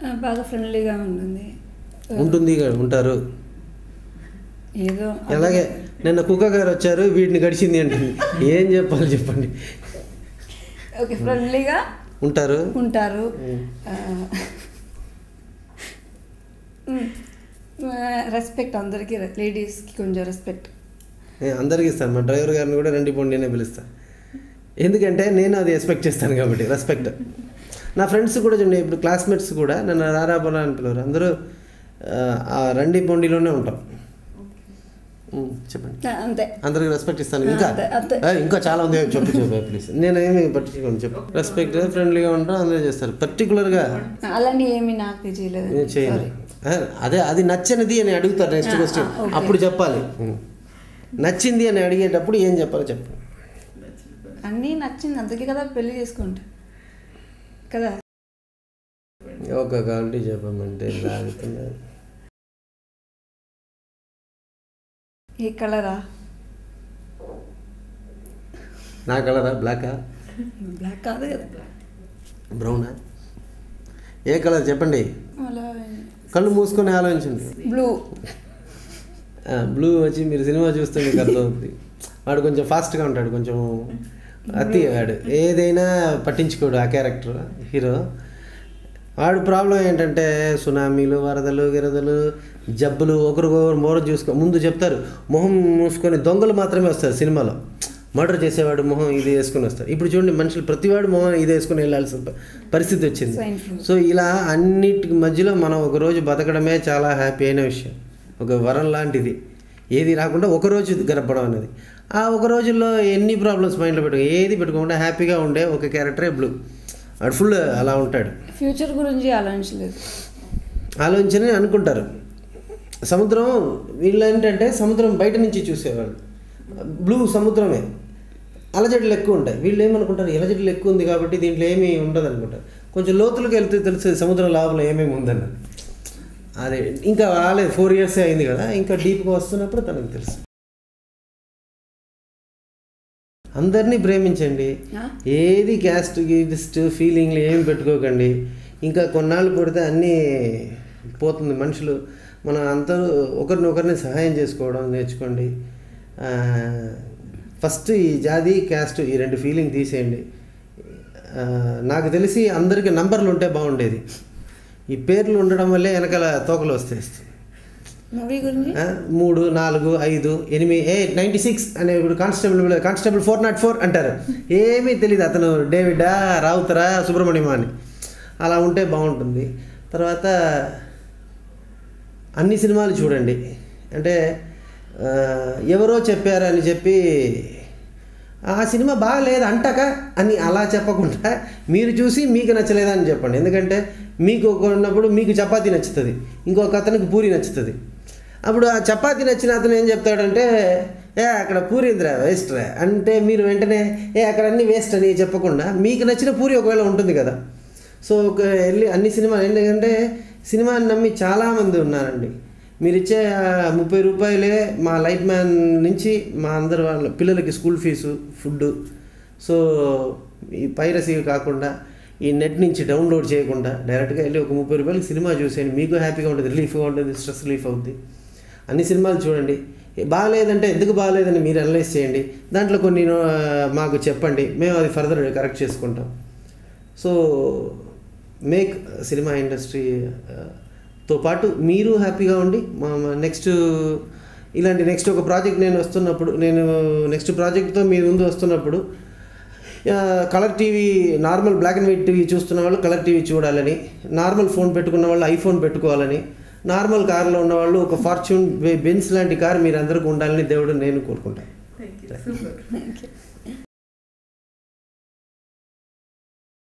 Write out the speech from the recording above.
బాగా ఫ్రెండ్లీగా ఉంటుంది. ఉంటారు. ఏదో అలాగే నిన్న కుక్క గారు వచ్చారు, వీటిని గడిచింది అంటుంది. ఏం చెప్పాలి చెప్పండి. ఓకే, ఫ్రెండ్లీగా ఉంటారు. రెస్పెక్ట్ అందరికీ, లేడీస్కి కొంచెం రెస్పెక్ట్ అందరికి ఇస్తాను. మా డ్రైవర్ గారిని కూడా రండి పోండి నేనే పిలుస్తాను. ఎందుకంటే నేను అది ఎక్స్పెక్ట్ చేస్తాను కాబట్టి రెస్పెక్ట్. నా ఫ్రెండ్స్ కూడా చూడండి, ఇప్పుడు క్లాస్మేట్స్ కూడా నన్ను రారాబోలా అని పిలవరు, అందరూ ఆ రండి పొండిలోనే ఉంటాం. చెప్పండి. అంతే, అందరికి రెస్పెక్ట్ ఇస్తాను. ఇంకా చాలా ఉంది, చెప్పు ప్లీజ్. నేనేమి పట్టించుకోండి, చెప్పు. రెస్పెక్ట్, ఫ్రెండ్లీగా ఉంటాం, అందరూ చేస్తారు. పర్టికులర్గా అలాంటి ఏమి నాకు చేయలేదు, చేయను. అదే అది నచ్చనిది అని అడుగుతారు నెక్స్ట్ క్వశ్చన్, అప్పుడు చెప్పాలి. నచ్చింది అని అడిగేటప్పుడు ఏం చెప్పాలో చెప్పండి. అన్నీ నచ్చింది, అందుకే కదా పెళ్లి చేసుకుంటా కదా. ఒక క్వాలిటీ చెప్పమంటే లాగుతున్నారు. ఏ కలరా? నా కలరా? బ్లాకా? బ్లాక్ కాదు కదా, బ్రౌనా? ఏ కలర్ చెప్పండి. అలా కళ్ళు మూసుకొని ఆలోచించండి. బ్లూ వచ్చి మీరు సినిమా చూస్తే మీకు అర్థమవుతుంది. వాడు కొంచెం ఫాస్ట్గా ఉంటాడు, కొంచెం అతి, వాడు ఏదైనా పట్టించుకోడు. ఆ క్యారెక్టర్ హీరో వాడు ప్రాబ్లం ఏంటంటే సునామీలు, వరదలు, గిరదలు, జబ్బులు, ఒకరికొకరు మొహం ముందు చెప్తారు. మొహం మూసుకొని దొంగలు మాత్రమే వస్తారు సినిమాలో. మర్డర్ చేసేవాడు మొహం ఇది వేసుకొని వస్తారు. ఇప్పుడు చూడండి, మనుషులు ప్రతివాడు మొహం ఇది వేసుకొని వెళ్ళాల్సిన పరిస్థితి వచ్చింది. సో ఇలా అన్నిటి మధ్యలో మనం ఒకరోజు బతకడమే చాలా హ్యాపీ అయిన విషయం, ఒక వరం లాంటిది. ఏది రాకుండా ఒకరోజు గడపడం అనేది. ఆ ఒక రోజుల్లో ఎన్ని ప్రాబ్లమ్స్ మైండ్లో ఏది పెట్టుకోకుండా హ్యాపీగా ఉండే ఒక క్యారెక్టరే బ్లూ. వాడు ఫుల్ అలా ఉంటాడు. ఫ్యూచర్ గురించి ఆలోచించని అనుకుంటారు. సముద్రం వీళ్ళు ఏంటంటే సముద్రం బయట నుంచి చూసేవాళ్ళు, బ్లూ సముద్రమే, అలజడులు ఎక్కువ ఉంటాయి. వీళ్ళు ఏమనుకుంటారు, అలజడులు ఎక్కువ ఉంది కాబట్టి దీంట్లో ఏమీ ఉండదు అనుకుంటారు. కొంచెం లోతులకు వెళ్తే తెలుస్తుంది సముద్రం లోపల ఏమేమి ఉందన్నది. అదే ఇంకా రాలేదు, 4 years అయింది కదా, ఇంకా డీప్గా వస్తున్నప్పుడు తనకు తెలుసు. అందరినీ ప్రేమించండి, ఏది క్యాస్ట్ గిస్ట్ ఫీలింగ్లు ఏమి పెట్టుకోకండి. ఇంకా కొన్నాళ్ళు పడితే అన్నీ పోతుంది. మనుషులు మనం అందరూ ఒకరిని సహాయం చేసుకోవడం నేర్చుకోండి. ఫస్ట్ ఈ జాతి క్యాస్ట్ ఈ 2 ఫీలింగ్ తీసేయండి. నాకు తెలిసి అందరికీ నంబర్లు ఉంటే బాగుండేది. ఈ పేర్లు ఉండడం వల్లే వెనకాల తోకలు వస్తాయి. 3, 4, 5, 8, 96 అనే ఇప్పుడు కానిస్టేబుల్ 404 అంటారు. ఏమీ తెలియదు అతను డేవిడా, రావుతరా, సుబ్రహ్మణ్యమా అని. అలా ఉంటే బాగుంటుంది. తర్వాత అన్ని సినిమాలు చూడండి. అంటే ఎవరో చెప్పారు అని చెప్పి ఆ సినిమా బాగలేదు అంటాక అని అలా చెప్పకుండా మీరు చూసి మీకు నచ్చలేదా అని చెప్పండి. ఎందుకంటే మీకు ఉన్నప్పుడు మీకు చపాతీ నచ్చుతుంది, ఇంకొక అతనికి పూరి నచ్చుతుంది. అప్పుడు ఆ చపాతీ నచ్చిన అతను ఏం చెప్తాడంటే అక్కడ పూరి ఇందిరా వేస్ట్ రా అంటే మీరు వెంటనే అక్కడ అన్నీ వేస్ట్ అని చెప్పకుండా మీకు నచ్చిన పూరి ఒకవేళ ఉంటుంది కదా. సో వెళ్ళి అన్ని సినిమాలు ఎందుకంటే సినిమాని నమ్మి చాలామంది ఉన్నారండి. మీరు ఇచ్చే 30 రూపాయలే మా లైట్ మ్యాన్ నుంచి మా అందరు వాళ్ళ పిల్లలకి స్కూల్ ఫీజు, ఫుడ్. సో ఈ పైరసీ కాకుండా ఈ నెట్ నుంచి డౌన్లోడ్ చేయకుండా డైరెక్ట్గా వెళ్ళి ఒక 30 రూపాయలకి సినిమా చూసేయండి. మీకు హ్యాపీగా ఉంటుంది, రిలీఫ్గా ఉంటుంది, స్ట్రెస్ రిలీఫ్ అవుతుంది. అన్ని సినిమాలు చూడండి. బాగాలేదంటే ఎందుకు బాగాలేదని మీరు అనలైజ్ చేయండి. దాంట్లో కొన్ని మాకు చెప్పండి, మేము అది ఫర్దర్ కరెక్ట్ చేసుకుంటాం. సో మేక్ సినిమా ఇండస్ట్రీతో పాటు మీరు హ్యాపీగా ఉండి నెక్స్ట్ ఇలాంటి నెక్స్ట్ ఒక ప్రాజెక్ట్ నేను నెక్స్ట్ ప్రాజెక్ట్తో మీ ముందు వస్తున్నప్పుడు colour TV, normal black and white TV చూస్తున్న వాళ్ళు కలర్ టీవీ చూడాలని, నార్మల్ ఫోన్ పెట్టుకున్న వాళ్ళు ఐఫోన్ పెట్టుకోవాలని, నార్మల్ కార్లో ఉన్నవాళ్ళు ఒక ఫార్చ్యూన్, బెంజ్ లాంటి కార్ మీరు అందరికీ ఉండాలని దేవుడు నేను కోరుకుంటాను.